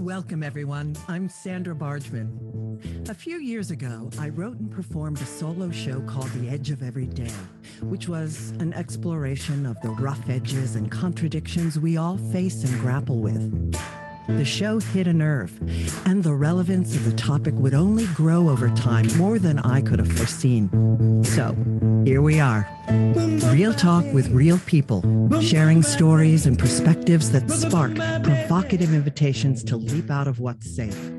Welcome, everyone. I'm Sandra Bargman. A few years ago, I wrote and performed a solo show called The Edge of Every Day, which was an exploration of the rough edges and contradictions we all face and grapple with. The show hit a nerve, and the relevance of the topic would only grow over time, more than I could have foreseen. So, here we are. Real talk with real people, sharing stories and perspectives that spark provocative invitations to leap out of what's safe,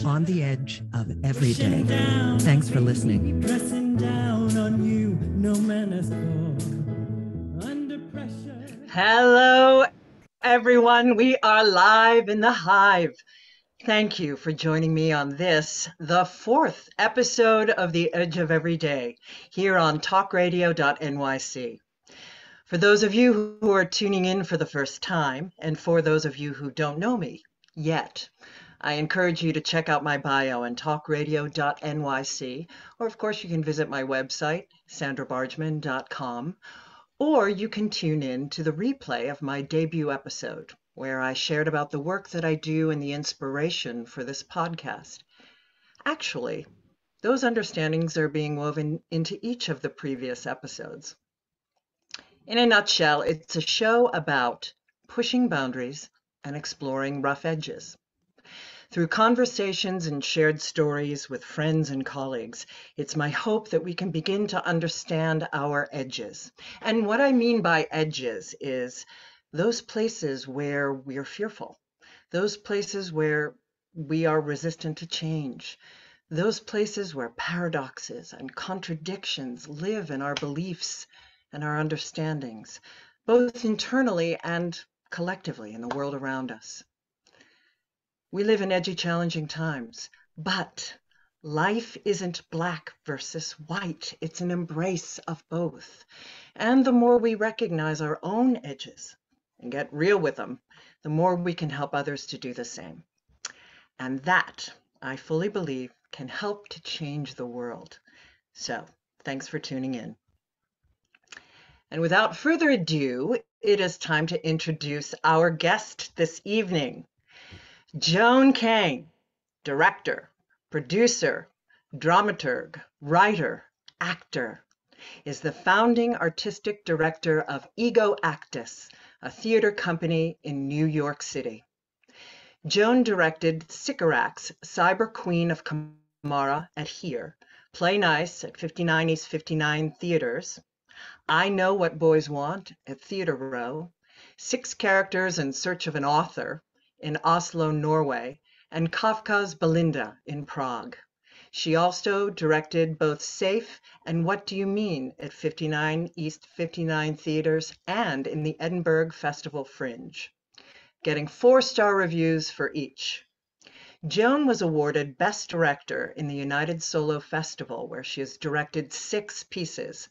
on the edge of every day. Thanks for listening. Hello, everyone. We are live in the Hive. Thank you for joining me on this, the fourth episode of The Edge of Every Day, here on TalkRadio.NYC. For those of you who are tuning in for the first time, and for those of you who don't know me yet, I encourage you to check out my bio on TalkRadio.NYC, or of course you can visit my website, sandrabargman.com, or you can tune in to the replay of my debut episode, where I shared about the work that I do and the inspiration for this podcast. Actually, those understandings are being woven into each of the previous episodes. In a nutshell, it's a show about pushing boundaries and exploring rough edges. Through conversations and shared stories with friends and colleagues, it's my hope that we can begin to understand our edges. And what I mean by edges is those places where we are fearful, those places where we are resistant to change, those places where paradoxes and contradictions live in our beliefs and our understandings, both internally and collectively in the world around us. We live in edgy, challenging times, but life isn't black versus white. It's an embrace of both. And the more we recognize our own edges and get real with them, the more we can help others to do the same. And that, I fully believe, can help to change the world. So, thanks for tuning in. And without further ado, it is time to introduce our guest this evening. Joan Kane, director, producer, dramaturg, writer, actor, is the founding artistic director of Actus, a theater company in New York City. Joan directed Sycorax, Cyber Queen of Qamara at Here, Play Nice at 59 East 59 Theaters, I Know What Boys Want at Theater Row, 6 Characters in Search of an Author in Oslo, Norway, and Kafka's Belinda in Prague. She also directed both Safe and What Do You Mean at 59 East 59 Theaters and in the Edinburgh Festival Fringe, getting 4-star reviews for each. Joan was awarded Best Director in the United Solo Festival, where she has directed 6 pieces.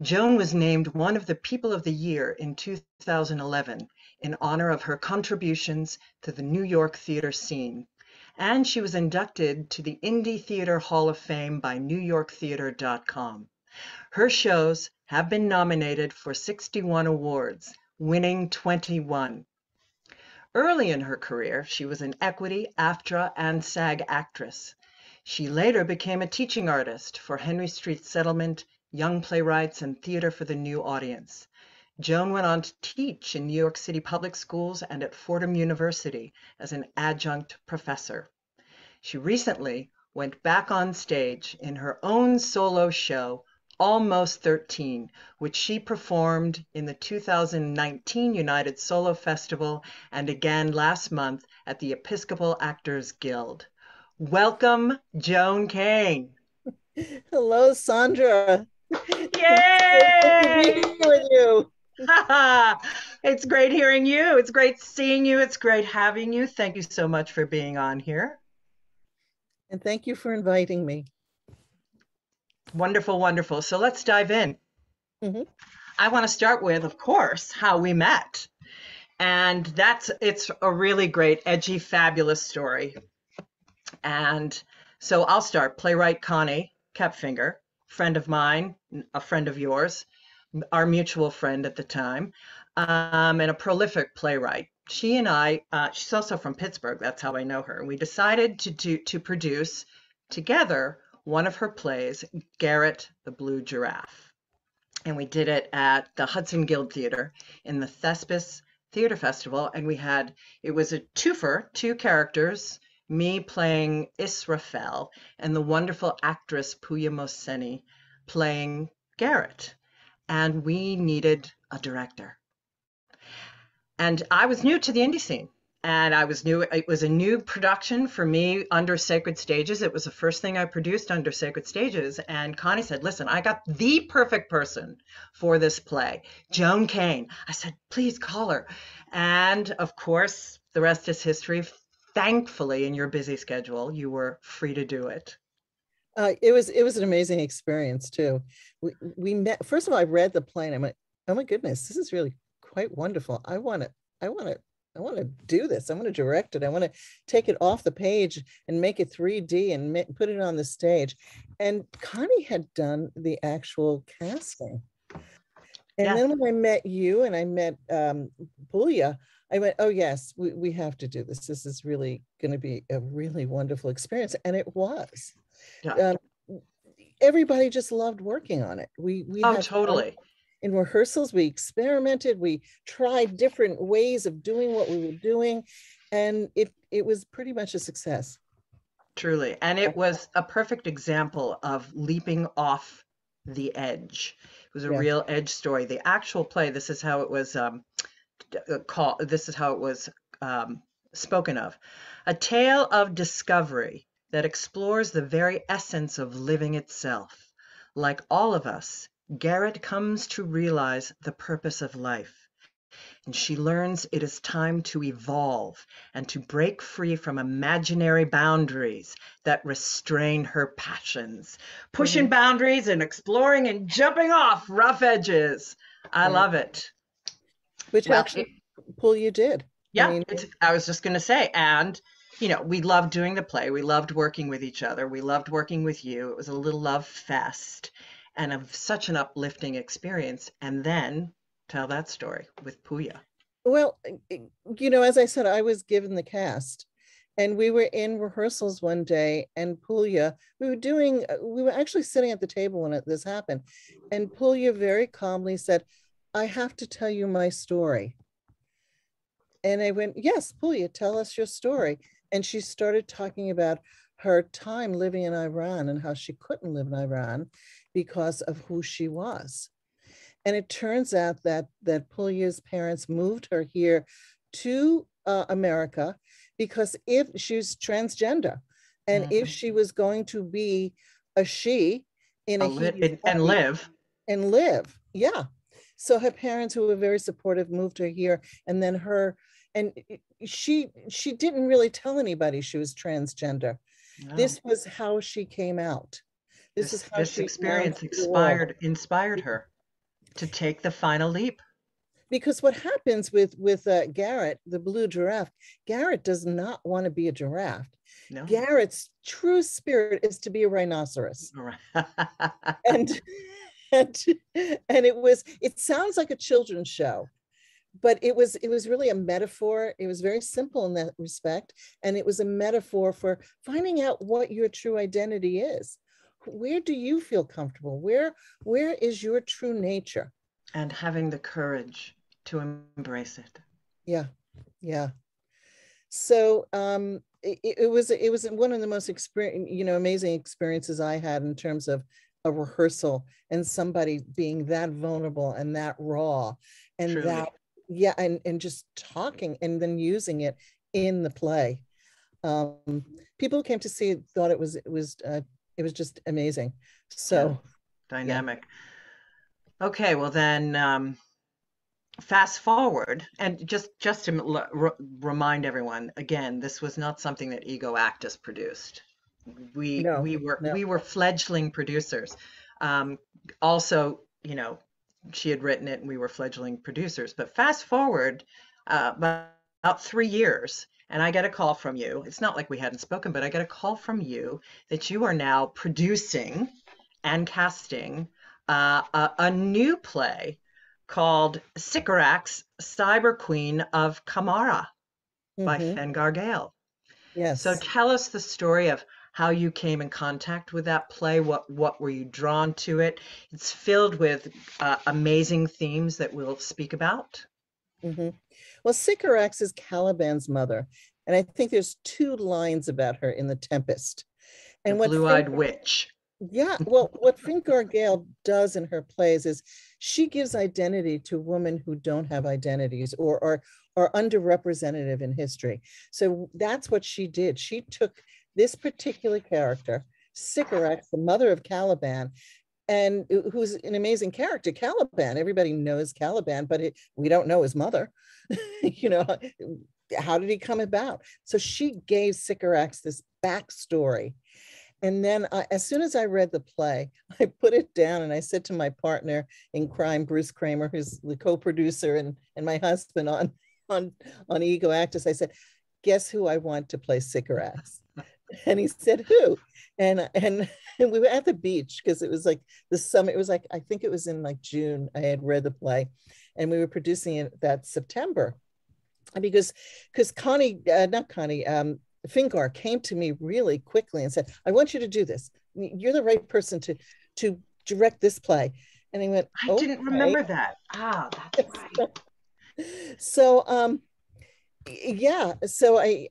Joan was named one of the People of the Year in 2011 in honor of her contributions to the New York theater scene, and she was inducted to the Indie Theater Hall of Fame by NewYorkTheater.com. Her shows have been nominated for 61 awards, winning 21. Early in her career, she was an Equity, AFTRA, and SAG actress. She later became a teaching artist for Henry Street Settlement, Young Playwrights, and Theater for the New Audience. Joan went on to teach in New York City public schools and at Fordham University as an adjunct professor. She recently went back on stage in her own solo show, Almost 13, which she performed in the 2019 United Solo Festival and again last month at the Episcopal Actors Guild. Welcome, Joan Kane. Hello, Sandra. Yay! Good to be here with you. It's great hearing you. It's great seeing you. It's great having you. Thank you so much for being on here. And thank you for inviting me. Wonderful, wonderful. So let's dive in. Mm-hmm. I want to start with, of course, how we met. And it's a really great, edgy, fabulous story. And so I'll start. Playwright Connie Kepfinger, friend of mine, a friend of yours, our mutual friend at the time, and a prolific playwright. she and I, she's also from Pittsburgh. That's how I know her. And we decided to produce together one of her plays, Garrett the Blue Giraffe. And we did it at the Hudson Guild Theater in the Thespis Theater Festival. And it was a twofer, two characters, me playing Israfel and the wonderful actress Puya Moseni playing Garrett. And we needed a director. And I was new to the indie scene. And it was a new production for me under Sacred Stages. It was the first thing I produced under Sacred Stages. And Connie said, listen, I got the perfect person for this play, Joan Kane. I said, please call her. And of course, the rest is history. Thankfully, in your busy schedule, you were free to do it. It was an amazing experience too. We met. First of all, I read the play and I went, oh my goodness, this is really quite wonderful. I want to do this. I want to direct it. I want to take it off the page and make it 3D and put it on the stage. And Connie had done the actual casting. And Yes. then when I met you and I met Puya, I went, oh yes, we have to do this. This is really going to be a really wonderful experience. And it was. Yeah. Everybody just loved working on it. We Oh, had totally. in rehearsals, we experimented, we tried different ways of doing what we were doing, and it was pretty much a success. Truly. And it was a perfect example of leaping off the edge. It was a Yeah. real edge story. The actual play, this is how it was called, this is how it was spoken of. A tale of discovery that explores the very essence of living itself. Like all of us, Garrett comes to realize the purpose of life, and she learns it is time to evolve and to break free from imaginary boundaries that restrain her passions, pushing boundaries and exploring and jumping off rough edges. I love it. Which Well, actually, Puya did. yeah, I mean, I was just going to say, and we loved doing the play. We loved working with each other. We loved working with you. It was a little love fest and such an uplifting experience. And then tell that story with Puya. well, as I said, I was given the cast, and we were in rehearsals one day, and Puya, we were actually sitting at the table when this happened, and Puya very calmly said, I have to tell you my story. And I went, yes, Puya, tell us your story. And she started talking about her time living in Iran and how she couldn't live in Iran because of who she was. And it turns out that Puya's parents moved her here to America because if she was transgender, and if she was going to be a she in a he and live. and live, yeah. So her parents, who were very supportive, moved her here, and then she didn't really tell anybody she was transgender. No. This was how she came out. This experience inspired her to take the final leap. Because what happens with Garrett, the blue giraffe, Garrett does not want to be a giraffe. No. Garrett's true spirit is to be a rhinoceros. and it sounds like a children's show, but it was really a metaphor. It was very simple in that respect, and it was a metaphor for finding out what your true identity is. Where do you feel comfortable? Where is your true nature? And having the courage to embrace it. Yeah. So it was one of the most amazing experiences I had in terms of a rehearsal and somebody being that vulnerable and that raw and truly. That and just talking and then using it in the play. People who came to see it thought it was just amazing. So dynamic. Yeah. Okay, well then fast forward, and just to remind everyone again, this was not something that Ego Actus produced. We were fledgling producers. Also, she had written it and we were fledgling producers. But fast forward about 3 years, and I get a call from you. It's not like we hadn't spoken, but I get a call from you that you are now producing and casting a new play called Sycorax, Cyber Queen of Qamara by Mm-hmm. Fengar Gale. So Yes. tell us the story of how you came in contact with that play. What were you drawn to it? It's filled with amazing themes that we'll speak about. Mm-hmm. Well, Sycorax is Caliban's mother, and I think there's two lines about her in The Tempest. The And Blue-Eyed Witch. yeah, well, what Fingard Gale does in her plays is she gives identity to women who don't have identities or are underrepresented in history. So that's what she did. She took this particular character, Sycorax, the mother of Caliban, and who's an amazing character, Caliban. Everybody knows Caliban, but we don't know his mother. You know, how did he come about? So she gave Sycorax this backstory. And then as soon as I read the play, I put it down and I said to my partner in crime, Bruce Kramer, who's the co-producer and my husband on Ego Actus, I said, guess who I want to play Sycorax? And he said, who? And we were at the beach because it was like the summer. It was like, I think it was in like June. I had read the play and we were producing it that September. Because Connie, not Connie, Fingar came to me really quickly and said, I want you to do this. You're the right person to direct this play. And I went, I didn't remember that. Ah, that's right. So yeah, so I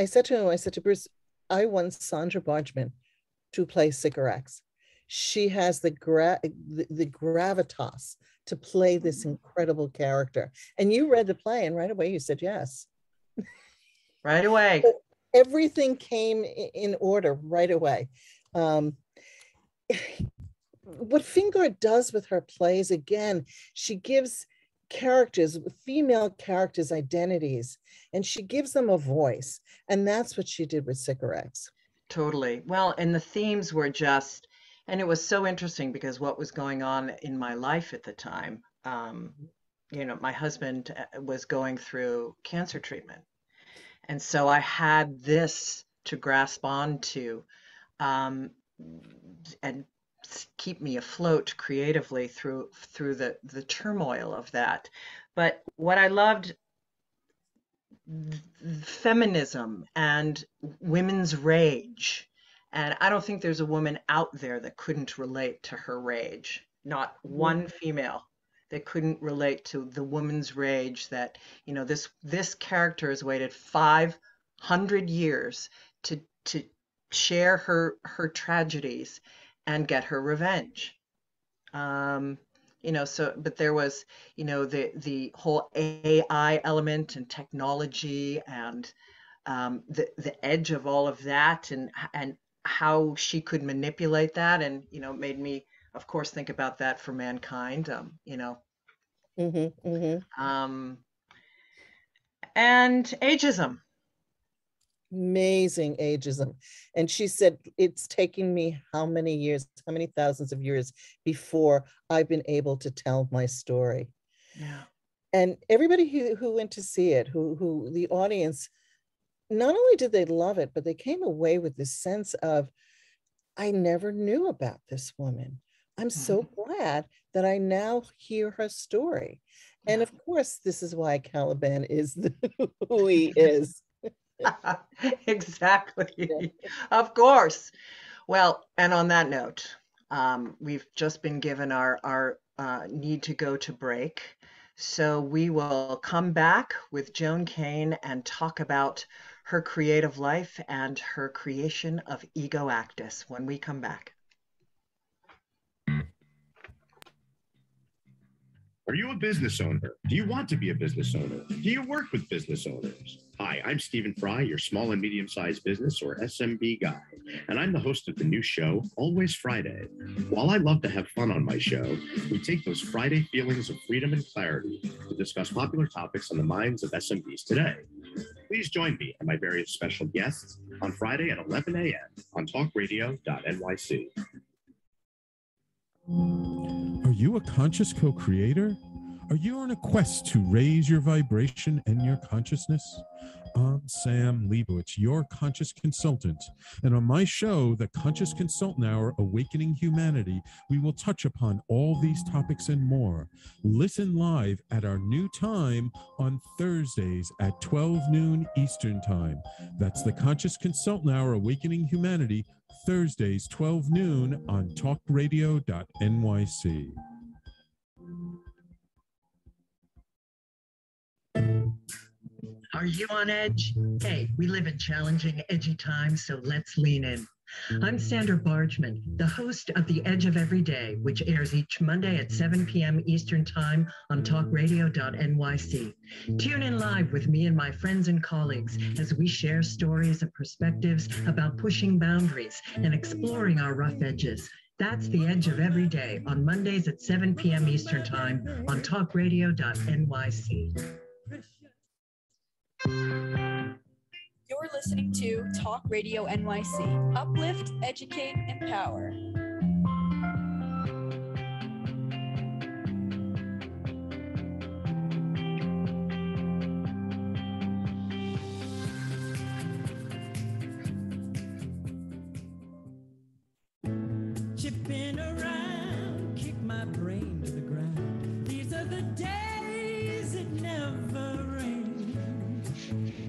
said to him, I said to Bruce, I want Sandra Bargman to play Sycorax. She has the gravitas to play this incredible character. And you read the play and right away you said yes. Right away. So everything came in order right away. What Fingard does with her plays, again, she gives characters, female characters, identities, and she gives them a voice. And that's what she did with Sycorax. Totally. Well, and the themes were just, and it was so interesting because what was going on in my life at the time, my husband was going through cancer treatment. And so I had this to grasp onto, and keep me afloat creatively through the turmoil of that. But what I loved, feminism and women's rage. And I don't think there's a woman out there that couldn't relate to her rage. Not one female that couldn't relate to the woman's rage that, this character has waited 500 years to share her tragedies and get her revenge. But there was, the whole AI element and technology and the edge of all of that and how she could manipulate that and, made me, of course, think about that for mankind, and ageism. Amazing ageism. And she said, it's taking me how many years, how many thousands of years before I've been able to tell my story. Yeah. And everybody who went to see it, who the audience, not only did they love it, but they came away with this sense of, I never knew about this woman. I'm so glad that I now hear her story. And of course, this is why Caliban is who he is. Exactly. Of course. Well, and on that note, we've just been given our need to go to break. So we will come back with Joan Kane and talk about her creative life and her creation of Ego Actus when we come back. Are you a business owner? Do you want to be a business owner? Do you work with business owners? Hi, I'm Stephen Fry, your small and medium-sized business or SMB guy, and I'm the host of the new show, Always Friday. While I love to have fun on my show, we take those Friday feelings of freedom and clarity to discuss popular topics on the minds of SMBs today. Please join me and my various special guests on Friday at 11 a.m. on TalkRadio.NYC. Are you a conscious co-creator? Are you on a quest to raise your vibration and your consciousness? I'm Sam Leibowitz, your conscious consultant. And on my show, The Conscious Consultant Hour, Awakening Humanity, we will touch upon all these topics and more. Listen live at our new time on Thursdays at 12 noon Eastern Time. That's The Conscious Consultant Hour, Awakening Humanity, Thursdays, 12 noon on TalkRadio.NYC. Are you on edge? Hey, we live in challenging, edgy times, so let's lean in. I'm Sandra Bargman, the host of The Edge of Every Day, which airs each Monday at 7 p.m. Eastern Time on TalkRadio.NYC. Tune in live with me and my friends and colleagues as we share stories and perspectives about pushing boundaries and exploring our rough edges. That's The Edge of Every Day on Mondays at 7 p.m. Eastern Time on TalkRadio.NYC. You're listening to Talk Radio NYC. Uplift, educate, empower. Chipping around, kick my brain to the ground. These are the days it never rains,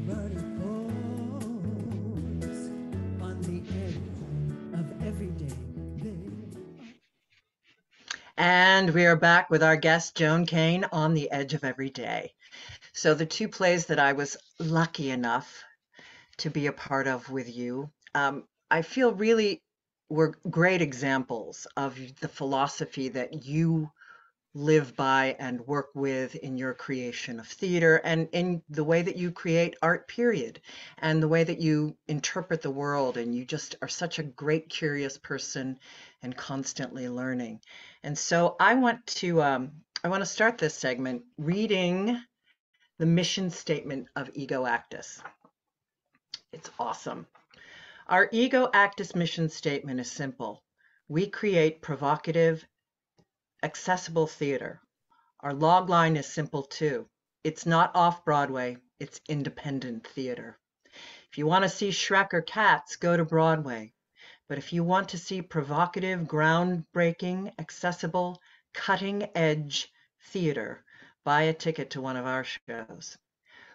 but it pours on the edge of every day. And we are back with our guest, Joan Kane, on The Edge of Every Day. So the two plays that I was lucky enough to be a part of with you, I feel really were great examples of the philosophy that you live by and work with in your creation of theater and in the way that you create art, period, and the way that you interpret the world. And you just are such a great, curious person and constantly learning. And so I want to start this segment reading the mission statement of Ego Actus. It's awesome. Our Ego Actus mission statement is simple. We create provocative, accessible theater. Our log line is simple too. It's not off-Broadway, it's independent theater. If you want to see Shrek or Cats, go to Broadway. But if you want to see provocative, groundbreaking, accessible, cutting-edge theater, buy a ticket to one of our shows.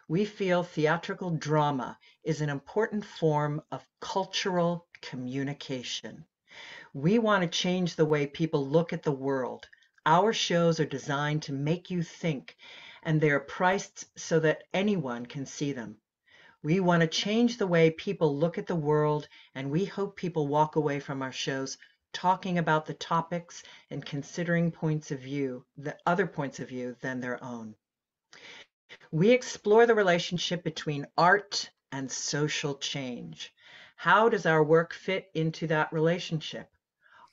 We feel theatrical drama is an important form of cultural communication. We want to change the way people look at the world. Our shows are designed to make you think, and they are priced so that anyone can see them. We want to change the way people look at the world, and we hope people walk away from our shows talking about the topics and considering points of view, the other points of view than their own. We explore the relationship between art and social change. How does our work fit into that relationship?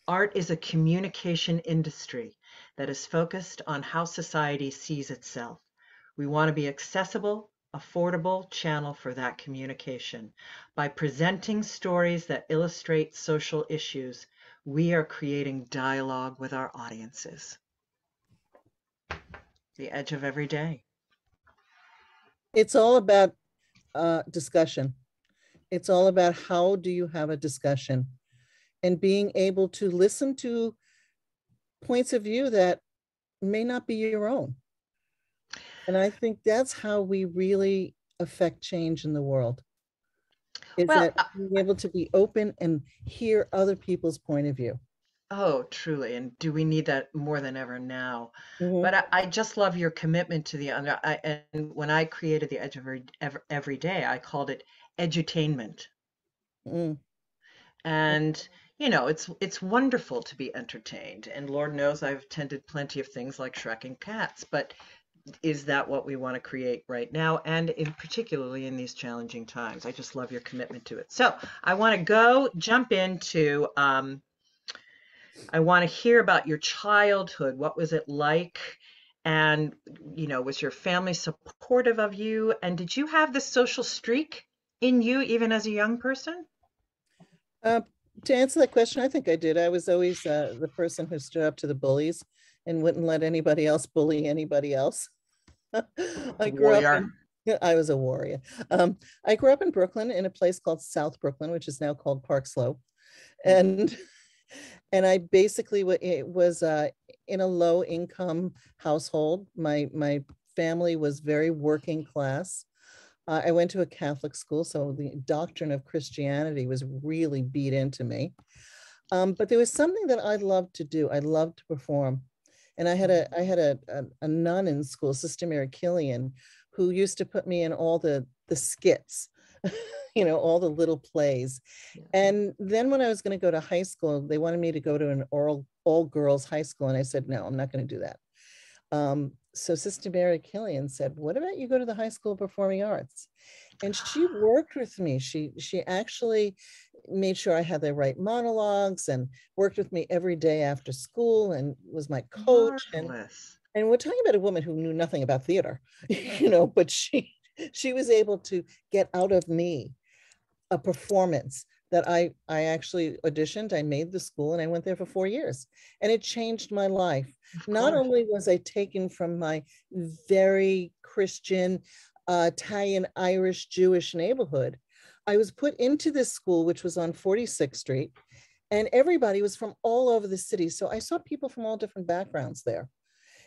Art is a communication industry that is focused on how society sees itself. We want to be accessible, affordable channel for that communication. By presenting stories that illustrate social issues, we are creating dialogue with our audiences. The Edge of Every Day. It's all about discussion. It's all about how do you have a discussion and being able to listen to points of view that may not be your own. And I think that's how we really affect change in the world. Is that being able to be open and hear other people's point of view. Oh, truly. And do we need that more than ever now? Mm-hmm. But I just love your commitment to the under. And when I created The Edge of Every Day, I called it edutainment. Mm. And you know, it's wonderful to be entertained. And Lord knows I've attended plenty of things like Shrek and Cats. But is that what we want to create right now? And particularly in these challenging times, I just love your commitment to it. So I want to jump into. I want to hear about your childhood. What was it like? And, you know, was your family supportive of you? And did you have the social streak in you even as a young person? To answer that question, I think I did. I was always the person who stood up to the bullies and wouldn't let anybody else bully anybody else. I grew up Warrior. I was a warrior. I grew up in Brooklyn in a place called South Brooklyn, which is now called Park Slope. And I basically was in a low income household. My family was very working class. I went to a Catholic school, so the doctrine of Christianity was really beat into me. But there was something that I loved to do. I loved to perform. And I had a nun in school, Sister Mary Killian, who used to put me in all the skits, all the little plays. And then when I was going to go to high school, they wanted me to go to an all girls high school. And I said, no, I'm not going to do that. So Sister Mary Killian said, what about you go to the High School of Performing Arts? And she worked with me. She actually made sure I had the right monologues and worked with me every day after school and was my coach. And we're talking about a woman who knew nothing about theater, but she was able to get out of me a performance that I actually auditioned. I made the school and I went there for 4 years, and it changed my life. Not only was I taken from my very Christian, Italian, Irish, Jewish neighborhood, I was put into this school, which was on 46th Street, and everybody was from all over the city. So I saw people from all different backgrounds there.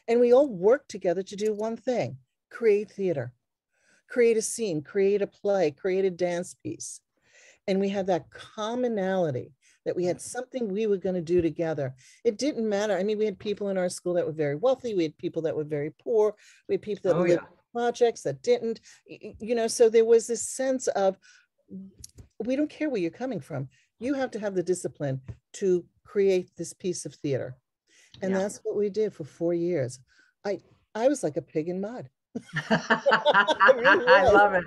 And we all worked together to do one thing: create theater, create a scene, create a play, create a dance piece. And we had that commonality that we had something we were going to do together. It didn't matter. I mean, we had people in our school that were very wealthy. We had people that were very poor. We had people that lived in projects that didn't, so there was this sense of, we don't care where you're coming from. You have to have the discipline to create this piece of theater. And that's what we did for 4 years. I was like a pig in mud. I love it.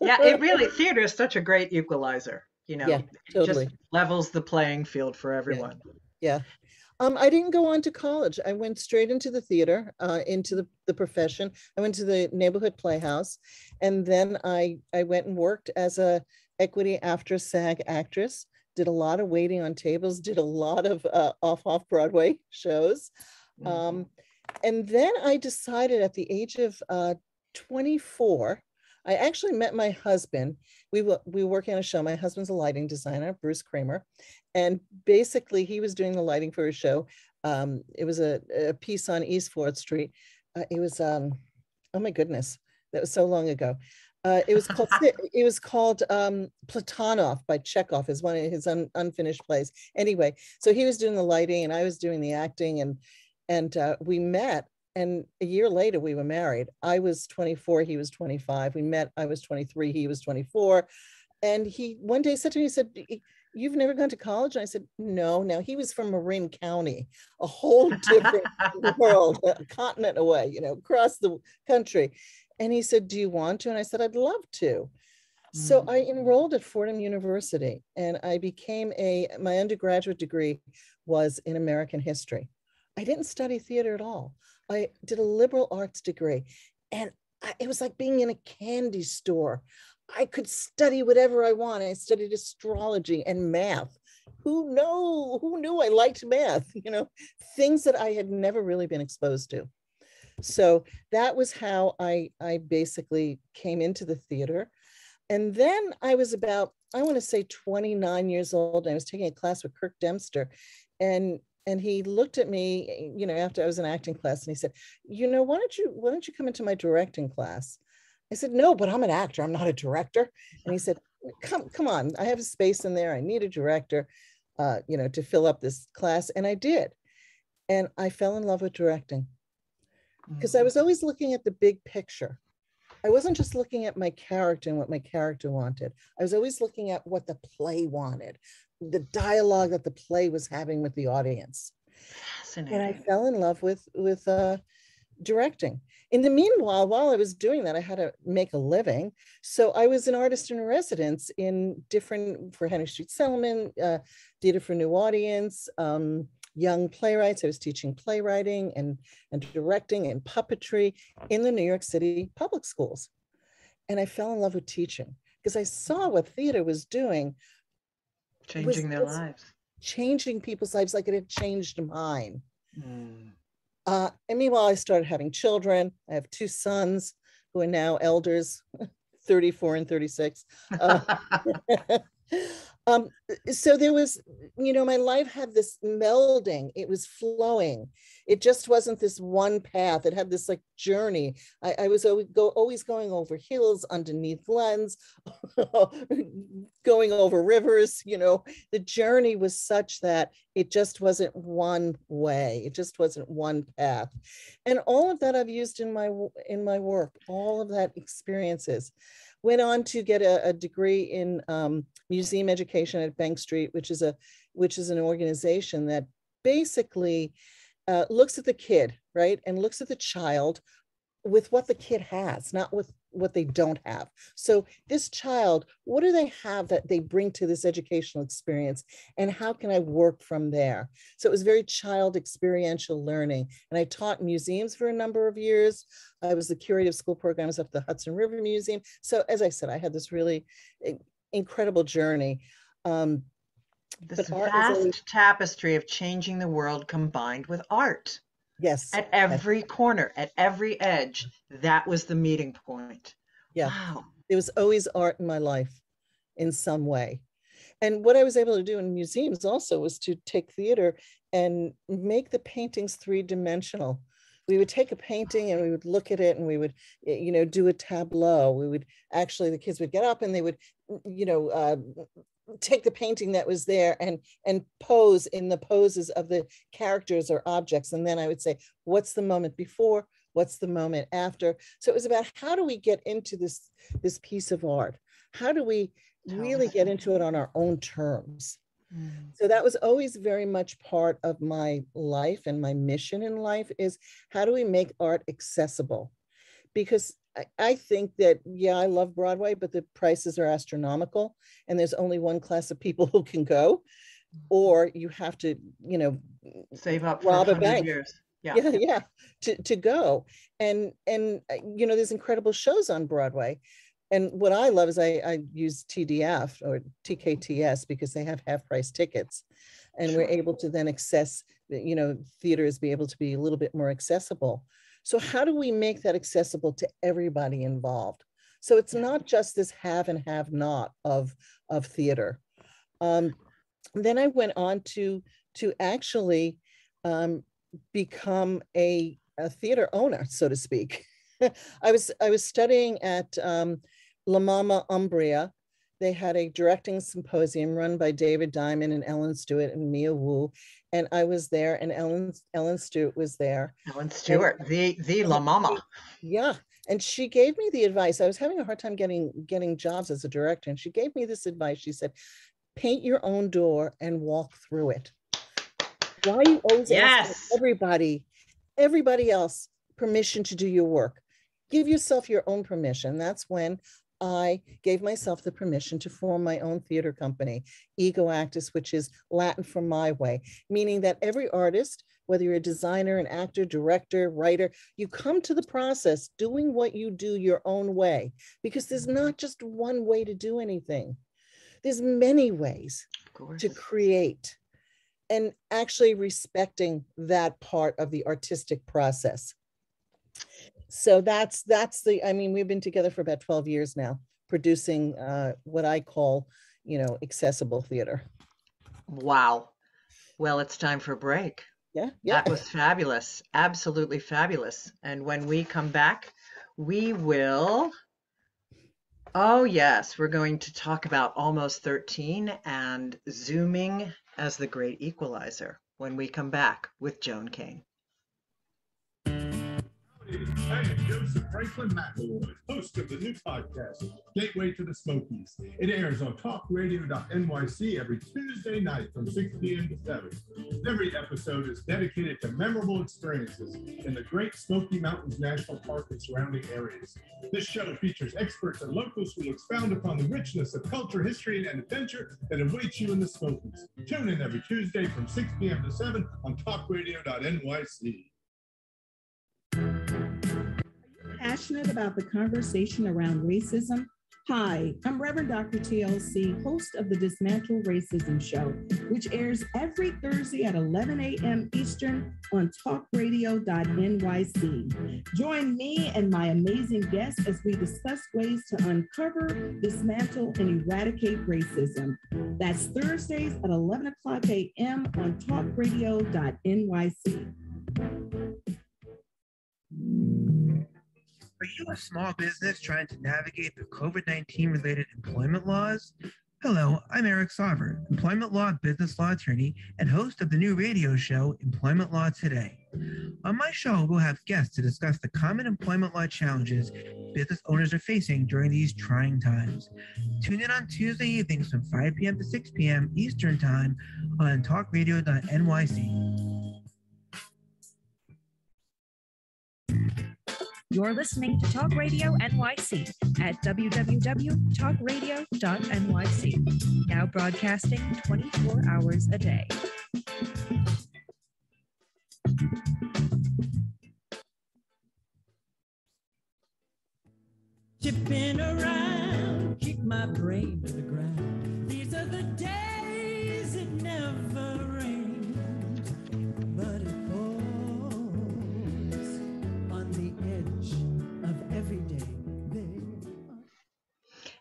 Yeah, theater is such a great equalizer, totally. Just levels the playing field for everyone. Yeah. I didn't go on to college. I went straight into the theater, into the profession. I went to the neighborhood playhouse, and then I went and worked as a equity after SAG actress, did a lot of waiting on tables, did a lot of off Broadway shows. And then I decided at the age of 24, I actually met my husband. We were working on a show. My husband's a lighting designer, Bruce Kramer. And basically he was doing the lighting for a show. It was a piece on East 4th Street. It was, oh my goodness, that was so long ago. It was called Platonov by Chekhov, is one of his unfinished plays. Anyway, so he was doing the lighting and I was doing the acting, and we met, and a year later we were married. I was 24, he was 25. We met, I was 23, he was 24. And he one day said to me, he said, "You've never gone to college?" And I said, "No." Now he was from Marin County, a whole different world, a continent away, across the country. And he said, "Do you want to?" And I said, "I'd love to." So I enrolled at Fordham University, and I became my undergraduate degree was in American history. I didn't study theater at all. I did a liberal arts degree, and it was like being in a candy store. I could study whatever I want. I studied astrology and math. Who knew I liked math? Things that I had never really been exposed to. So that was how I basically came into the theater. And then I was about, I want to say 29 years old. And I was taking a class with Kirk Dempster, and he looked at me, after I was in acting class, and he said, why don't you come into my directing class? I said, "No, but I'm an actor. I'm not a director." And he said, come on, I have a space in there. I need a director, to fill up this class. And I did. And I fell in love with directing, because I was always looking at the big picture. I wasn't just looking at my character and what my character wanted. I was always looking at what the play wanted, the dialogue that the play was having with the audience. Fascinating. And I fell in love with directing. In the meanwhile, while I was doing that, I had to make a living. So I was an artist in residence for Henry Street Selman, Theater for New Audience, young playwrights. I was teaching playwriting and directing and puppetry in the New York City public schools. And I fell in love with teaching because I saw what theater was doing. Changing their lives. Changing people's lives like it had changed mine. And meanwhile, I started having children. I have 2 sons who are now elders, 34 and 36. So there was, my life had this melding. It was flowing. It just wasn't this one path. It had this like journey. I was always going over hills, underneath glens, going over rivers. The journey was such that it just wasn't one way. It just wasn't one path. And all of that I've used in my work, all of that experiences. Went on to get a degree in museum education at Bank Street, which is an organization that basically looks at the kid, right, and looks at the child with what the kid has, not with what they don't have. So this child, what do they have that they bring to this educational experience, and how can I work from there? So it was very child experiential learning. And I taught museums for a number of years. I was the curator of school programs up at the Hudson River Museum. So as I said, I had this really incredible journey. This vast tapestry of changing the world combined with art. Yes. At every corner, at every edge, that was the meeting point. Yeah. Wow. There was always art in my life in some way. And what I was able to do in museums also was to take theater and make the paintings 3-dimensional. We would take a painting and we would look at it and we would, do a tableau. We would the kids would get up and they would, take the painting that was there and pose in the poses of the characters or objects. And then I would say, what's the moment before? What's the moment after? So it was about, how do we get into this piece of art? How do we really get into it on our own terms? So that was always very much part of my life, and my mission in life is, how do we make art accessible? Because I think that, I love Broadway, but the prices are astronomical, and there's only one class of people who can go, or you have to, save up rob for a bank. years. Yeah, to go. And there's incredible shows on Broadway. And what I love is I use TDF or TKTS because they have half-price tickets, and Sure. we're able to then access, theaters be able to be a little bit more accessible. So how do we make that accessible to everybody involved? So it's not just this have and have not of theater. Then I went on to actually become a theater owner, so to speak. I was studying at La Mama Umbria. They had a directing symposium run by David Diamond and Ellen Stewart and Mia Wu. And I was there, and Ellen Stewart was there. Ellen Stewart, the La Mama. Yeah. And she gave me the advice. I was having a hard time getting jobs as a director. And she gave me this advice. She said, paint your own door and walk through it. Why are you always asking everybody else permission to do your work? Give yourself your own permission. That's when I gave myself the permission to form my own theater company, Ego Actus, which is Latin for my way, meaning that every artist, whether you're a designer, an actor, director, writer, you come to the process doing what you do your own way, because there's not just one way to do anything. There's many ways to create, and actually respecting that part of the artistic process. So that's we've been together for about 12 years now, producing what I call, accessible theater. Wow. Well, it's time for a break. Yeah. That was fabulous. Absolutely fabulous. And when we come back, we will, we're going to talk about Almost 13 and Zooming as the Great Equalizer when we come back with Joan Kane. I am Joseph Franklin McElroy, host of the new podcast, Gateway to the Smokies. It airs on TalkRadio.NYC every Tuesday night from 6 p.m. to 7. Every episode is dedicated to memorable experiences in the Great Smoky Mountains National Park and surrounding areas. This show features experts and locals who expound upon the richness of culture, history, and adventure that awaits you in the Smokies. Tune in every Tuesday from 6 p.m. to 7 on TalkRadio.NYC. Passionate about the conversation around racism? Hi, I'm Reverend Dr. TLC, host of the Dismantle Racism Show, which airs every Thursday at 11 a.m. Eastern on TalkRadio.NYC. Join me and my amazing guests as we discuss ways to uncover, dismantle, and eradicate racism. That's Thursdays at 11 o'clock a.m. on TalkRadio.NYC. Are you a small business trying to navigate the COVID-19 related employment laws? Hello, I'm Eric Sauver, employment law and business law attorney and host of the new radio show, Employment Law Today. On my show, we'll have guests to discuss the common employment law challenges business owners are facing during these trying times. Tune in on Tuesday evenings from 5 p.m. to 6 p.m. Eastern Time on TalkRadio.NYC. You're listening to Talk Radio NYC at www.talkradio.nyc, now broadcasting 24 hours a day. Chipping around, kick my brain to the ground. These are the days it never rains, but it pours on the edge of every day.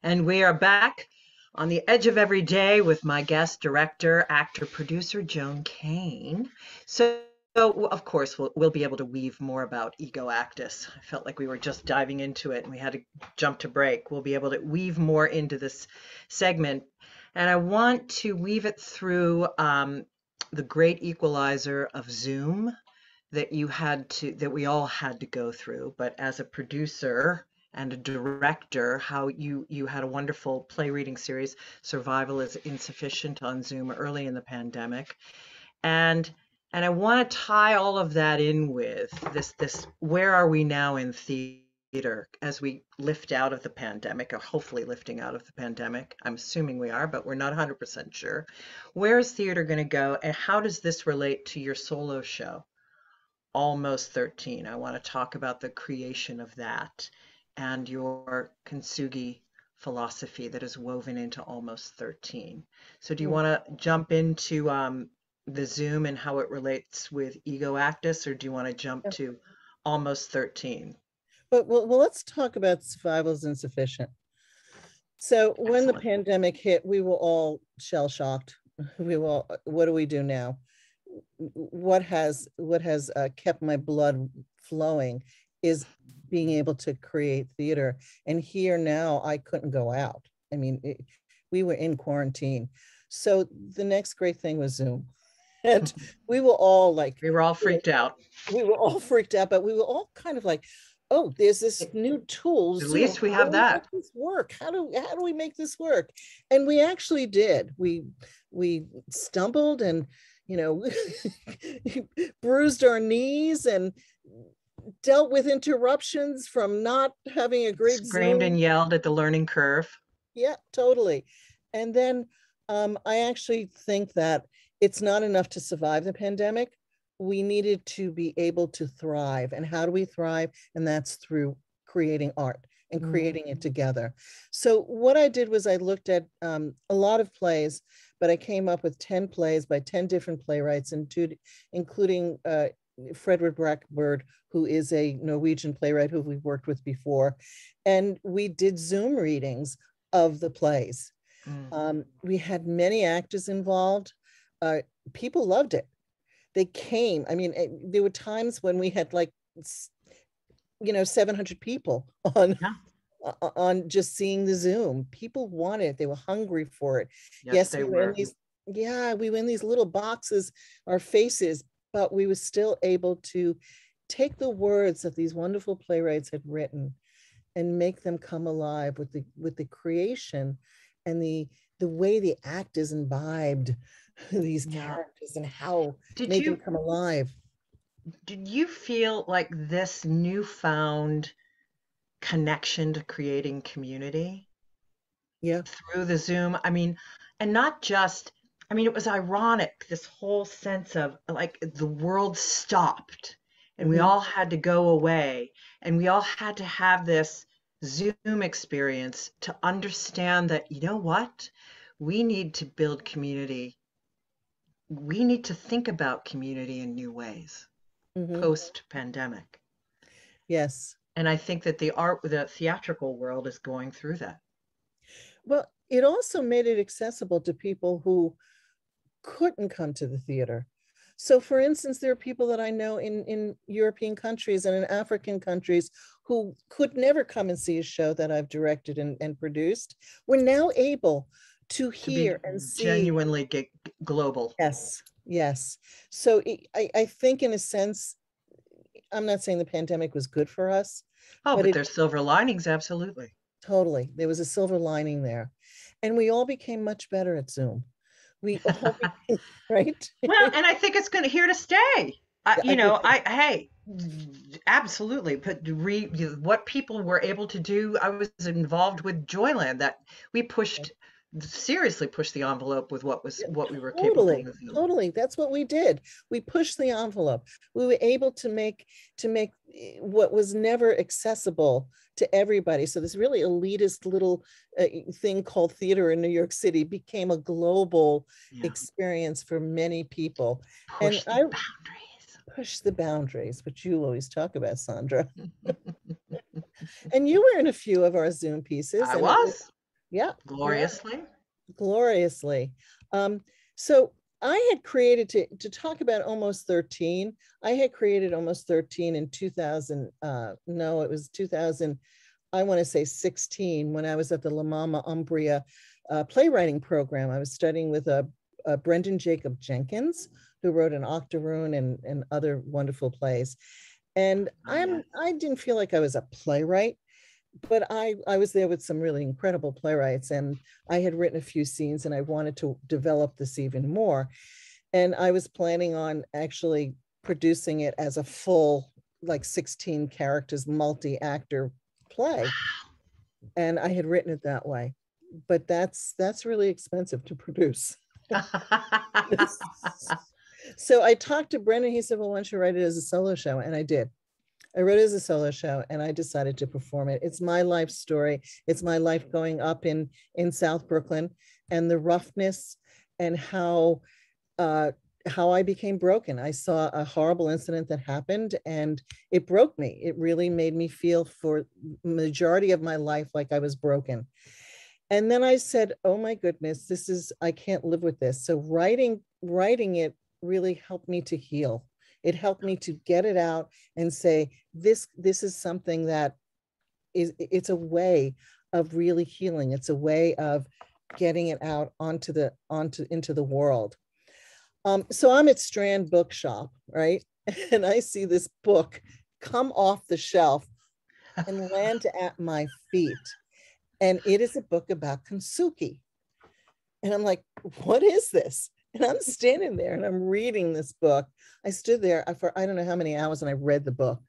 And we are back on the edge of every day with my guest, director, actor, producer, Joan Kane. So of course, we'll be able to weave more about Ego Actus. I felt like we were just diving into it and we had to jump to break. We'll be able to weave more into this segment. And I want to weave it through the great equalizer of Zoom that we all had to go through. But as a producer and a director, how you had a wonderful play reading series, Survival is Insufficient, on Zoom early in the pandemic. And I want to tie all of that in with this where are we now in theater as we lift out of the pandemic, or hopefully lifting out of the pandemic. I'm assuming we are, but we're not 100% sure. Where is theater going to go, and how does this relate to your solo show, Almost 13? I want to talk about the creation of that and your kintsugi philosophy that is woven into Almost 13. So do you want to jump into the Zoom and how it relates with Ego Actus, or do you want to jump to Almost 13? But well, let's talk about Survival is Insufficient. So when the pandemic hit, we were all shell-shocked. What do we do now? What has kept my blood flowing is being able to create theater. And here now, I couldn't go out. I mean, we were in quarantine. So the next great thing was Zoom. And we were all freaked out. We were all freaked out, but we were all kind of like, oh, there's this new tool. At least we have that. How do we make this work? How do we make this work? And we actually did. We stumbled and, bruised our knees and dealt with interruptions from not having a great Screamed Zoom. and yelled at the learning curve. Yeah, totally. And then I actually think that it's not enough to survive the pandemic. We needed to be able to thrive. And how do we thrive? And that's through creating art and creating it together. So what I did was I looked at a lot of plays, but I came up with 10 plays by 10 different playwrights, including Fredrik Brackberg, who is a Norwegian playwright who we've worked with before. And we did Zoom readings of the plays. We had many actors involved. People loved it. They came. I mean, there were times when we had 700 people on just seeing the Zoom. People wanted it. They were hungry for it. Yes, they were. We were in these little boxes, our faces, but we were still able to take the words that these wonderful playwrights had written and make them come alive with the creation and the way the actors imbibed these characters and how made them come alive. Did you feel like this newfound connection to creating community through the Zoom? I mean, and not just, it was ironic, this whole sense of the world stopped and we all had to go away and we all had to have this Zoom experience to understand that, you know what? We need to build community. We need to think about community in new ways post-pandemic. Yes. And I think that the theatrical world is going through that. Well, it also made it accessible to people who couldn't come to the theater. So for instance, there are people that I know in European countries and in African countries who could never come and see a show that I've directed and produced. We're now able to hear and see. Genuinely global. Yes, yes. So I think in a sense, I'm not saying the pandemic was good for us. Oh, but there's silver linings, absolutely. Totally. There was a silver lining there. And we all became much better at Zoom. We all became, right? Well, and I think it's here to stay. Hey, absolutely. But what people were able to do, I was involved with Joyland, that we seriously pushed the envelope with what we were capable of doing. Totally. That's what we did. We pushed the envelope. We were able to make what was never accessible to everybody. So this really elitist little thing called theater in New York City became a global experience for many people. Push the boundaries, which you always talk about, Sandra. And you were in a few of our Zoom pieces. I was. Yeah. Gloriously. So I had created, to talk about Almost 13, I had created Almost 13 in 2000. No, it was 2000. I want to say 16, when I was at the La Mama Umbria playwriting program. I was studying with Brendan Jacob Jenkins, who wrote an Octoroon and other wonderful plays. And I didn't feel like I was a playwright, but I was there with some really incredible playwrights, and I had written a few scenes and I wanted to develop this even more. And I was planning on actually producing it as a full, like 16 characters, multi-actor play. And I had written it that way, but that's really expensive to produce. So I talked to Brendan. He said, well, why don't you write it as a solo show? And I did. I wrote it as a solo show and I decided to perform it. It's my life story. It's my life going up in South Brooklyn, and the roughness and how I became broken. I saw a horrible incident that happened and it broke me. It really made me feel for the majority of my life like I was broken. And then I said, oh my goodness, I can't live with this. So writing it really helped me to heal. It helped me to get it out and say, this is something that it's a way of really healing. It's a way of getting it out into the world. So I'm at Strand Bookshop, right? And I see this book come off the shelf and land at my feet. And it is a book about Kintsugi. And I'm like, what is this? And I'm standing there and I'm reading this book. I stood there for I don't know how many hours and I read the book.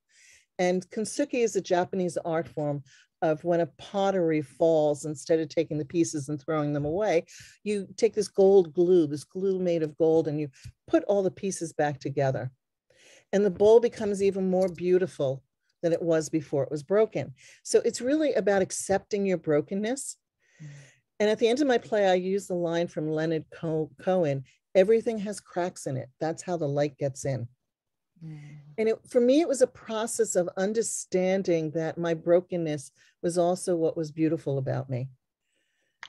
And Kintsugi is a Japanese art form of when a pottery falls, instead of taking the pieces and throwing them away, you take this glue made of gold, and you put all the pieces back together. And the bowl becomes even more beautiful than it was before it was broken. So it's really about accepting your brokenness. And at the end of my play, I use the line from Leonard Cohen, everything has cracks in it. That's how the light gets in. And for me, it was a process of understanding that my brokenness was also what was beautiful about me.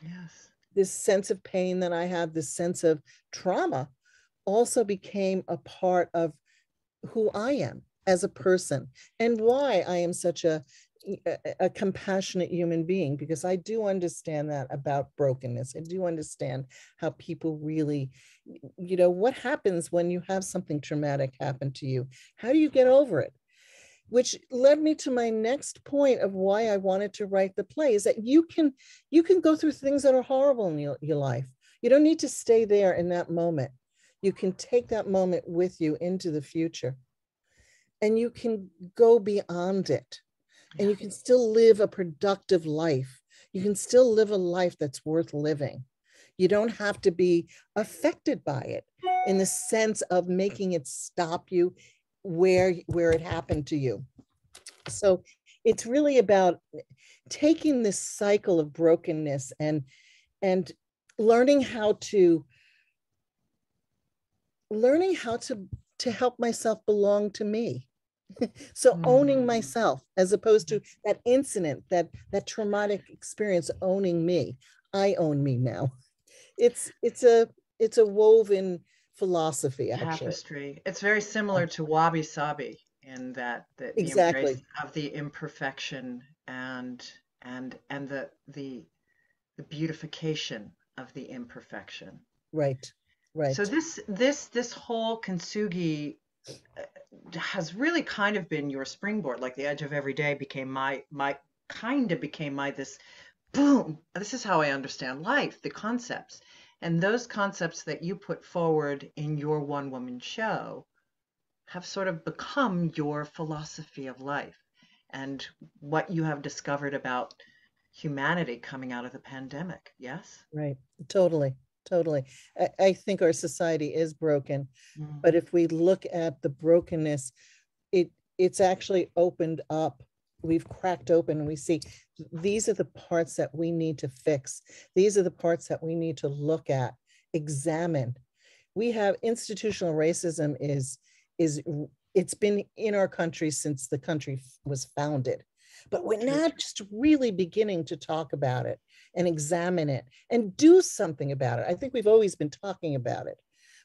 Yes. This sense of pain that I have, this sense of trauma, also became a part of who I am as a person and why I am such a compassionate human being, because I do understand that about brokenness. I do understand how people really, what happens when you have something traumatic happen to you? How do you get over it? Which led me to my next point of why I wanted to write the play, is that you can go through things that are horrible in your life. You don't need to stay there in that moment. You can take that moment with you into the future, and you can go beyond it. And you can still live a productive life. You can still live a life that's worth living. You don't have to be affected by it in the sense of making it stop you where it happened to you. So it's really about taking this cycle of brokenness and learning how to help myself belong to me. So owning myself, as opposed to that incident, that traumatic experience, owning me. I own me now. It's a woven philosophy, actually. Tapestry. It's very similar to wabi sabi in that the Exactly. embrace of the imperfection and the beautification of the imperfection. Right. Right. So this whole kintsugi has really kind of been your springboard. Like the edge of every day became my this boom. This is how I understand life, the concepts. And those concepts that you put forward in your one woman show have sort of become your philosophy of life and what you have discovered about humanity coming out of the pandemic. Yes? Right. Totally. I think our society is broken, but if we look at the brokenness, it's actually opened up. We've cracked open and we see these are the parts that we need to fix. These are the parts that we need to look at, examine. We have institutional racism it's been in our country since the country was founded, but we're not just really beginning to talk about it and examine it and do something about it. I think we've always been talking about it,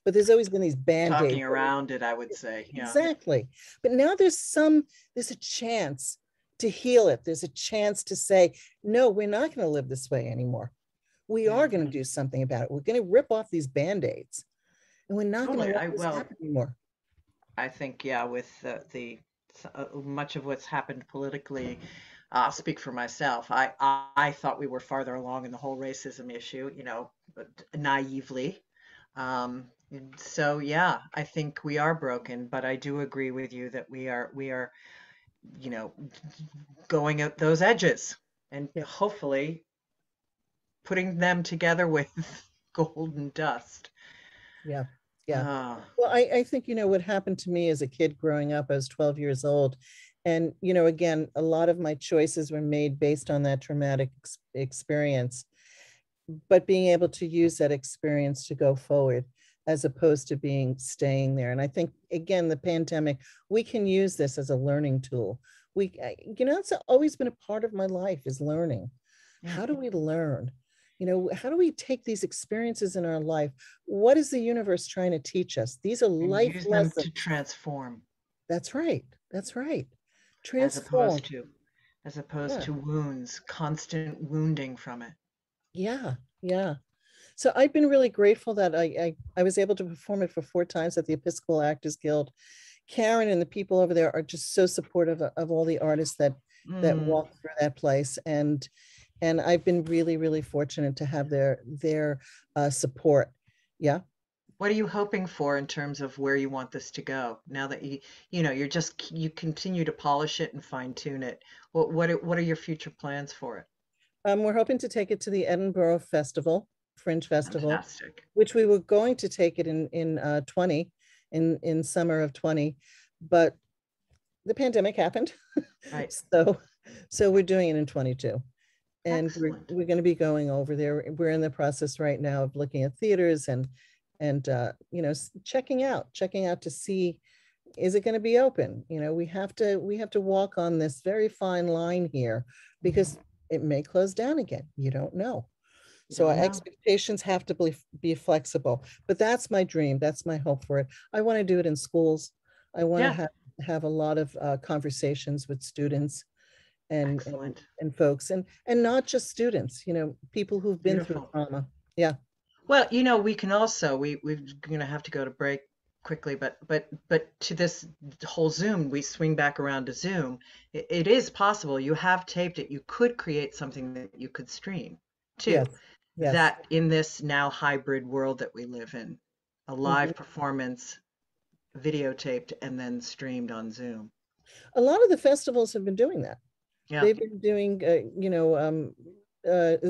but there's always been these band-aids. Talking around it, I would say. Yeah. Exactly. But now there's a chance to heal it. There's a chance to say, no, we're not going to live this way anymore. We are going to do something about it. We're going to rip off these band-aids and we're not going to let this happen anymore. I think, yeah, with the much of what's happened politically, I'll speak for myself. I thought we were farther along in the whole racism issue, naively. So yeah, I think we are broken, but I do agree with you that we are, going at those edges and hopefully putting them together with golden dust. Yeah. Yeah. Well, I think, what happened to me as a kid growing up, I was 12 years old. And, again, a lot of my choices were made based on that traumatic experience, but being able to use that experience to go forward as opposed to staying there. And I think, again, the pandemic, we can use this as a learning tool. It's always been a part of my life is learning. How do we learn? How do we take these experiences in our life? What is the universe trying to teach us? These are life use lessons. them to transform. That's right. Transform. As opposed to wounds, constant wounding from it. Yeah. So I've been really grateful that I was able to perform it for 4 times at the Episcopal Actors Guild. Karen and the people over there are just so supportive of all the artists that walk through that place. And I've been really, really fortunate to have their support. Yeah. What are you hoping for in terms of where you want this to go? Now that you continue to polish it and fine tune it. What are your future plans for it? We're hoping to take it to the Edinburgh Festival, Fringe Festival, Fantastic. Which we were going to take it in summer of 20, but the pandemic happened. Right. So we're doing it in 22. And we're going to be going over there. We're in the process right now of looking at theaters and checking out to see, is it going to be open? We have to walk on this very fine line here because it may close down again. You don't know. So our expectations have to be flexible, but that's my dream. That's my hope for it. I want to do it in schools. I want to have a lot of conversations with students and folks and not just students, people who've been through trauma. Yeah. Well, we can also, we're going to have to go to break quickly, but to this whole Zoom, we swing back around to Zoom. It is possible. You have taped it. You could create something that you could stream too. Yes. That in this now hybrid world that we live in, a live performance videotaped and then streamed on Zoom. A lot of the festivals have been doing that. Yeah. They've been doing,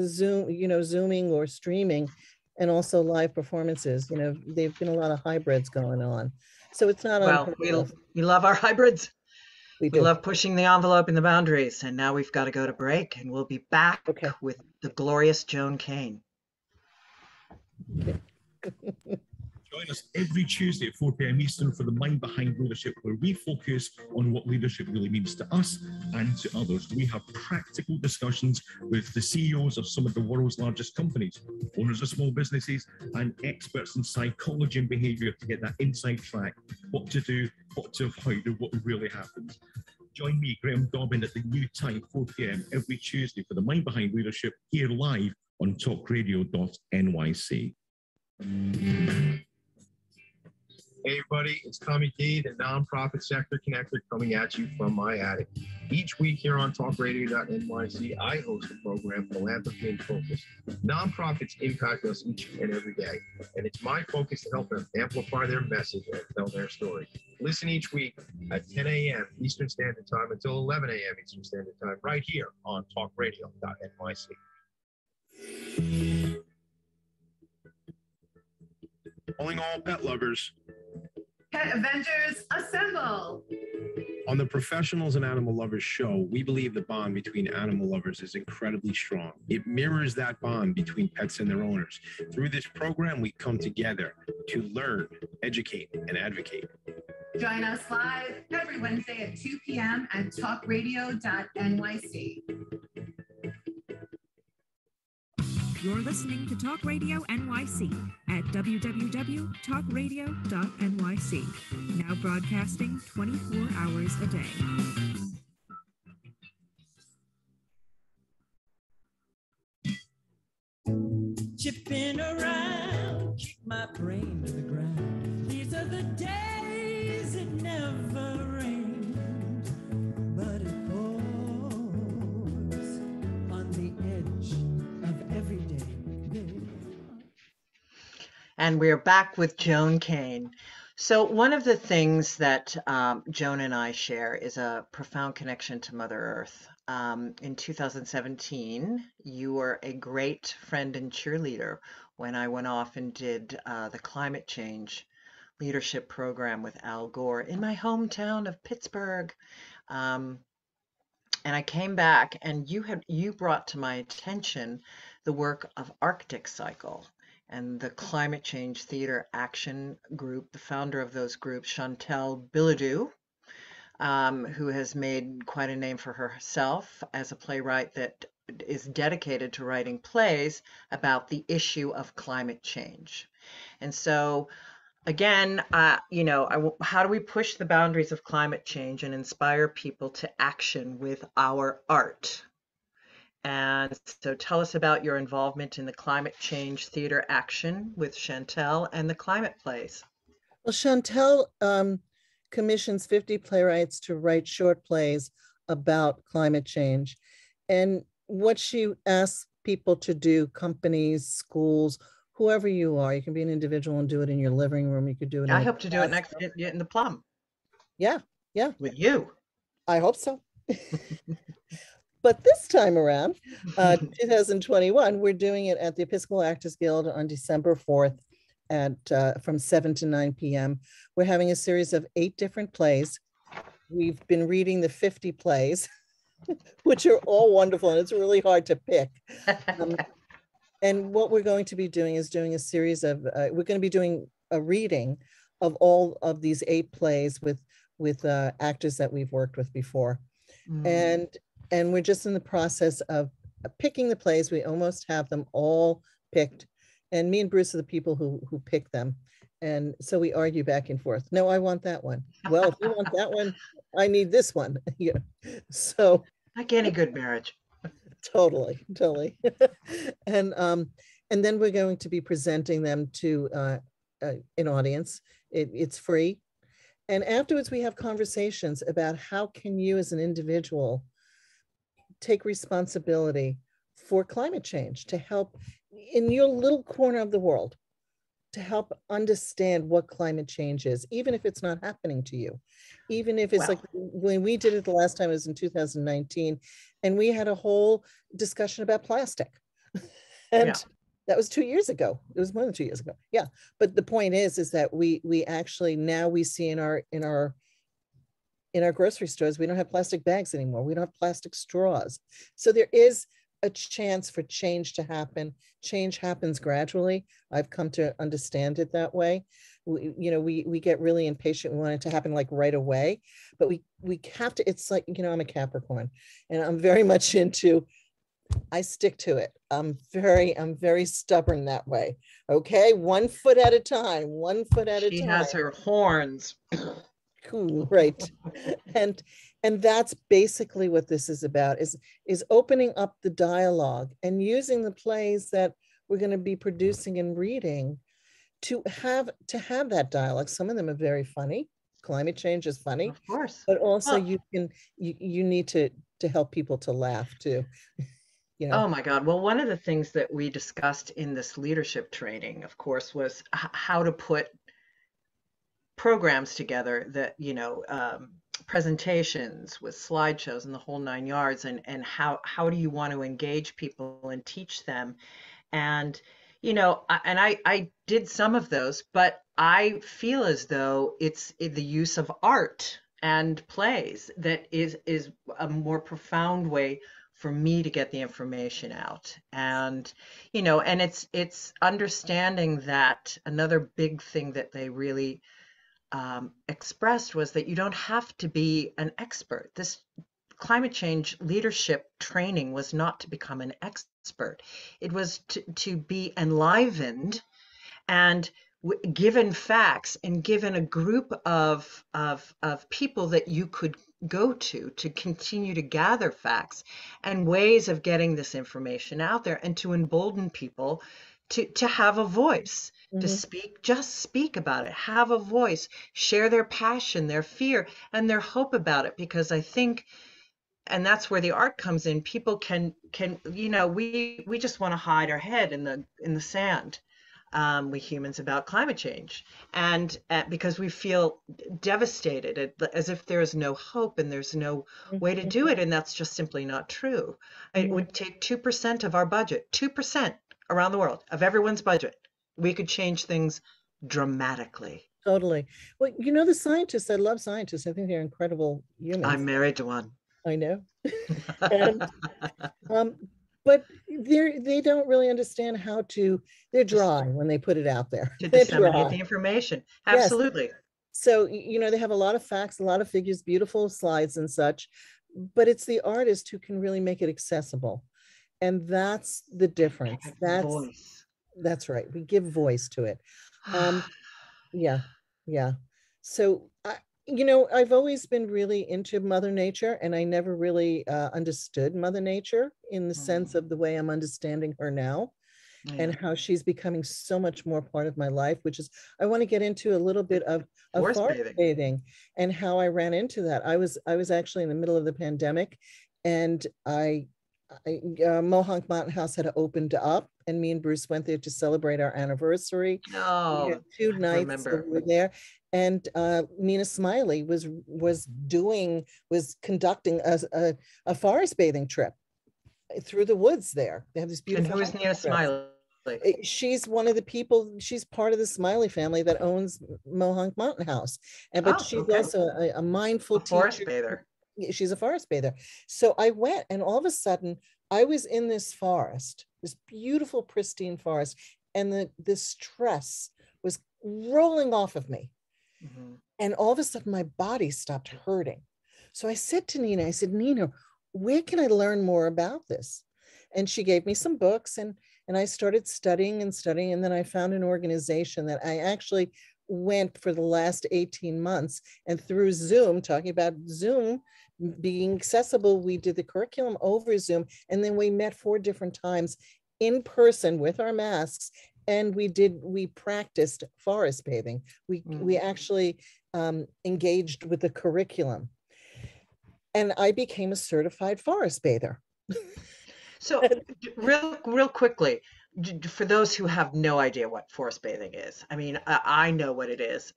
Zoom, Zooming or streaming, and also live performances. They've been a lot of hybrids going on. So it's not we love our hybrids. We do. love pushing the envelope and the boundaries. And now we've got to go to break, and we'll be back with the glorious Joan Kane. Join us every Tuesday at 4 p.m. Eastern for The Mind Behind Leadership, where we focus on what leadership really means to us and to others. We have practical discussions with the CEOs of some of the world's largest companies, owners of small businesses, and experts in psychology and behavior to get that inside track, what to do, what to avoid, and what really happens. Join me, Graham Dobbin, at the new time, 4 p.m. every Tuesday for The Mind Behind Leadership, here live on TalkRadio.NYC. Hey everybody, it's Tommy D, the nonprofit sector connector, coming at you from my attic. Each week here on TalkRadio.NYC, I host a program, Philanthropy in Focus. Nonprofits impact us each and every day, and it's my focus to help them amplify their message and tell their story. Listen each week at 10 a.m. Eastern Standard Time until 11 a.m. Eastern Standard Time, right here on TalkRadio.NYC. Calling all pet lovers. Pet Avengers, assemble! On the Professionals and Animal Lovers show, we believe the bond between animal lovers is incredibly strong. It mirrors that bond between pets and their owners. Through this program, we come together to learn, educate, and advocate. Join us live every Wednesday at 2 p.m. at TalkRadio.NYC. You're listening to Talk Radio NYC at www.talkradio.nyc. Now broadcasting 24 hours a day. Chipping around, kick my brain to the ground. These are the days it never rained, but it pours on the edge of every day. And we're back with Joan Kane. So one of the things that Joan and I share is a profound connection to Mother Earth. In 2017, you were a great friend and cheerleader when I went off and did the climate change leadership program with Al Gore in my hometown of Pittsburgh. And I came back, and you brought to my attention the work of Arctic Cycle and the Climate Change Theater Action Group. The founder of those groups, Chantal Bilodeau, who has made quite a name for herself as a playwright that is dedicated to writing plays about the issue of climate change. And so, again, how do we push the boundaries of climate change and inspire people to action with our art? And so tell us about your involvement in the Climate Change Theater Action with Chantal and the climate plays. Well, Chantal commissions 50 playwrights to write short plays about climate change. And what she asks people to do, companies, schools, whoever you are, you can be an individual and do it in your living room. You could do it. I hope to do it next in the Plum. Yeah. With you. I hope so. But this time around, 2021, we're doing it at the Episcopal Actors Guild on December 4th from 7 to 9 p.m. We're having a series of 8 different plays. We've been reading the 50 plays, which are all wonderful, and it's really hard to pick. And what we're going to be doing is doing a series of, we're going to be doing a reading of all of these 8 plays with actors that we've worked with before. And we're just in the process of picking the plays. We almost have them all picked. And me and Bruce are the people who pick them. And so we argue back and forth. No, I want that one. Well, if you want that one, I need this one. Yeah. So like any good marriage. Totally. And then we're going to be presenting them to an audience. It's free. And afterwards, we have conversations about how can you as an individual take responsibility for climate change, to help in your little corner of the world, to help understand what climate change is, even if it's not happening to you, even if it's like when we did it the last time, it was in 2019, and we had a whole discussion about plastic. And that was 2 years ago. It was more than 2 years ago. Yeah. But the point is that we actually, now we see in our in our grocery stores, we don't have plastic bags anymore. We don't have plastic straws. So there is a chance for change to happen. Change happens gradually. I've come to understand it that way. We get really impatient. We want it to happen like right away, but we have to, it's like, I'm a Capricorn and I'm very much into, I stick to it. I'm very stubborn that way. Okay. 1 foot at a time, 1 foot at a time. She has her horns. Cool, right. And that's basically what this is about, is opening up the dialogue and using the plays that we're going to be producing and reading to have that dialogue. Some of them are very funny. Climate change is funny, of course, but also you need to help people to laugh too. Oh my God. Well, one of the things that we discussed in this leadership training, of course, was how to put programs together that, presentations with slideshows and the whole 9 yards, and how do you want to engage people and teach them? And, I did some of those, but I feel as though it's the use of art and plays that is a more profound way for me to get the information out. And, and it's understanding that another big thing that they really expressed was that you don't have to be an expert. This climate change leadership training was not to become an expert. It was to be enlivened and given facts and given a group of people that you could go to continue to gather facts and ways of getting this information out there, and to embolden people to have a voice, to speak, just speak about it, have a voice, share their passion, their fear, and their hope about it. Because I think, and that's where the art comes in, people can we just want to hide our head in the sand, we humans, about climate change, and because we feel devastated, as if there's no hope and there's no way to do it, and that's just simply not true. It would take 2% of our budget, 2% around the world of everyone's budget. We could change things dramatically. Totally. Well, the scientists, I love scientists. I think they're incredible humans. I'm married to one. I know. And, but they don't really understand how to, they're dry when they put it out there. To disseminate the information. Absolutely. Yes. So, they have a lot of facts, a lot of figures, beautiful slides and such, but it's the artist who can really make it accessible. And that's the difference. That's right. We give voice to it. Yeah. So, I've always been really into Mother Nature, and I never really understood Mother Nature in the sense of the way I'm understanding her now, and how she's becoming so much more part of my life, which is, I want to get into a little bit of forest bathing and how I ran into that. I was actually in the middle of the pandemic, and Mohonk Mountain House had opened up, and me and Bruce went there to celebrate our anniversary. We had 2 nights that we were there, and Nina Smiley was conducting a forest bathing trip through the woods there. They have this beautiful. And who is Nina Smiley? She's one of the people. She's part of the Smiley family that owns Mohonk Mountain House, but she's also a mindful forest bather. She's a forest bather. So I went, and all of a sudden I was in this forest, this beautiful, pristine forest, and the stress was rolling off of me. And all of a sudden my body stopped hurting. So I said to Nina, I said, Nina, where can I learn more about this? And she gave me some books, and I started studying. And then I found an organization that I actually went for the last 18 months, and through Zoom, talking about Zoom being accessible, we did the curriculum over Zoom, and then we met 4 different times in person with our masks, and we practiced forest bathing. We actually engaged with the curriculum, and I became a certified forest bather. So real quickly, for those who have no idea what forest bathing is, I mean, I know what it is.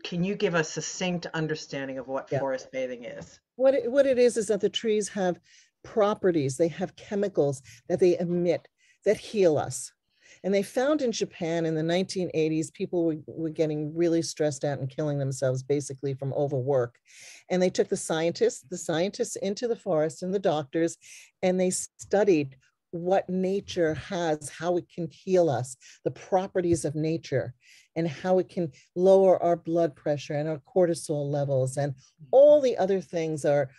Can you give a succinct understanding of what forest bathing is? What it is that the trees have properties, they have chemicals that they emit that heal us. And they found in Japan in the 1980s, people were getting really stressed out and killing themselves basically from overwork. And they took the scientists into the forest and the doctors, and they studied what nature has, how it can heal us, the properties of nature, and how it can lower our blood pressure and our cortisol levels, and all the other things are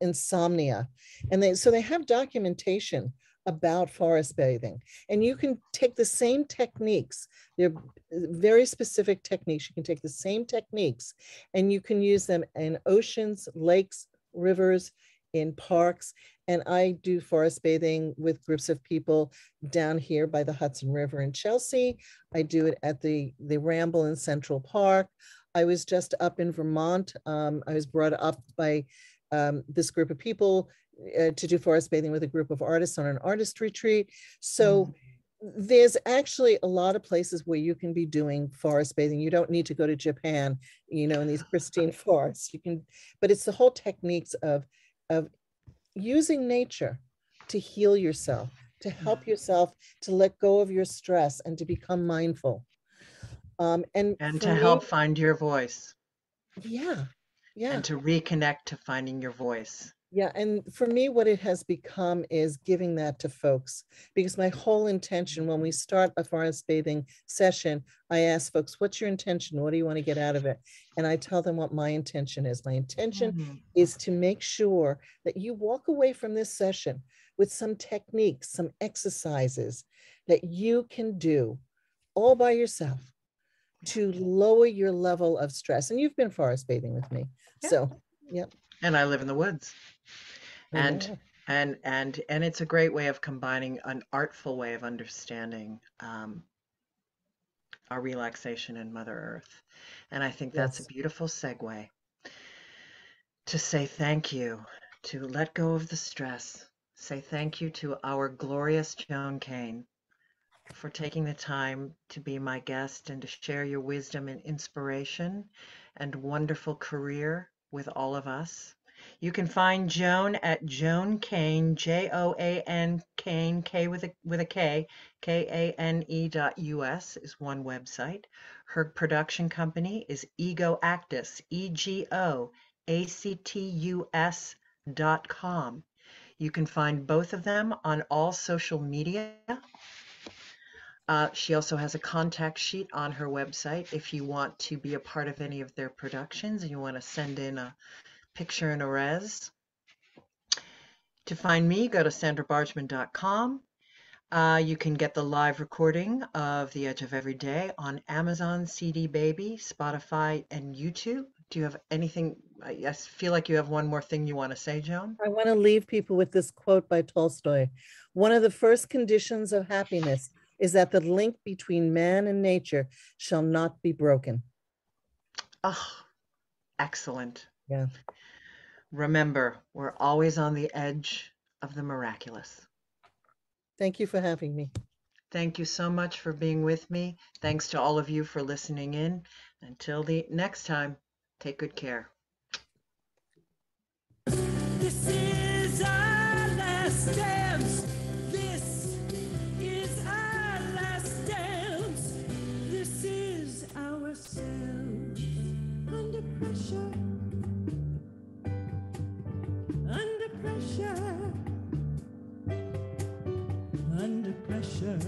insomnia. And so they have documentation about forest bathing, and you can take the same techniques. They're very specific techniques. You can take the same techniques and you can use them in oceans, lakes, rivers, in parks. And I do forest bathing with groups of people down here by the Hudson River in Chelsea. I do it at the Ramble in Central Park. I was just up in Vermont. I was brought up by this group of people to do forest bathing with a group of artists on an artist retreat. So there's actually a lot of places where you can be doing forest bathing. You don't need to go to Japan, in these pristine forests. You can, but it's the whole techniques of using nature to heal yourself, to help yourself to let go of your stress and to become mindful. And to help find your voice. Yeah. And to reconnect to finding your voice. Yeah, and for me, what it has become is giving that to folks, because my whole intention when we start a forest bathing session, I ask folks, what's your intention? What do you want to get out of it? And I tell them what my intention is. My intention is to make sure that you walk away from this session with some techniques, some exercises that you can do all by yourself to lower your level of stress. And you've been forest bathing with me. Yeah. So, yeah. And I live in the woods. And it's a great way of combining an artful way of understanding our relaxation in Mother Earth. And I think that's a beautiful segue to say thank you, to let go of the stress. Say thank you to our glorious Joan Kane for taking the time to be my guest and to share your wisdom and inspiration and wonderful career with all of us. You can find Joan at Joan Kane, Joan Kane, K with a K, KANE.US is one website. Her production company is Ego Actus, EGOACTUS.com. You can find both of them on all social media. She also has a contact sheet on her website if you want to be a part of any of their productions and you want to send in a picture and a res. To find me, go to sandrabargman.com. You can get the live recording of The Edge of Every Day on Amazon, CD Baby, Spotify, and YouTube. Do you have anything? I feel like you have one more thing you want to say, Joan. I want to leave people with this quote by Tolstoy. One of the first conditions of happiness is that the link between man and nature shall not be broken. Oh, excellent. Yeah. Remember, we're always on the edge of the miraculous. Thank you for having me. Thank you so much for being with me. Thanks to all of you for listening in. Until the next time, take good care. This is our last dance. This is our last dance. This is ourselves under pressure. Under pressure. Under pressure.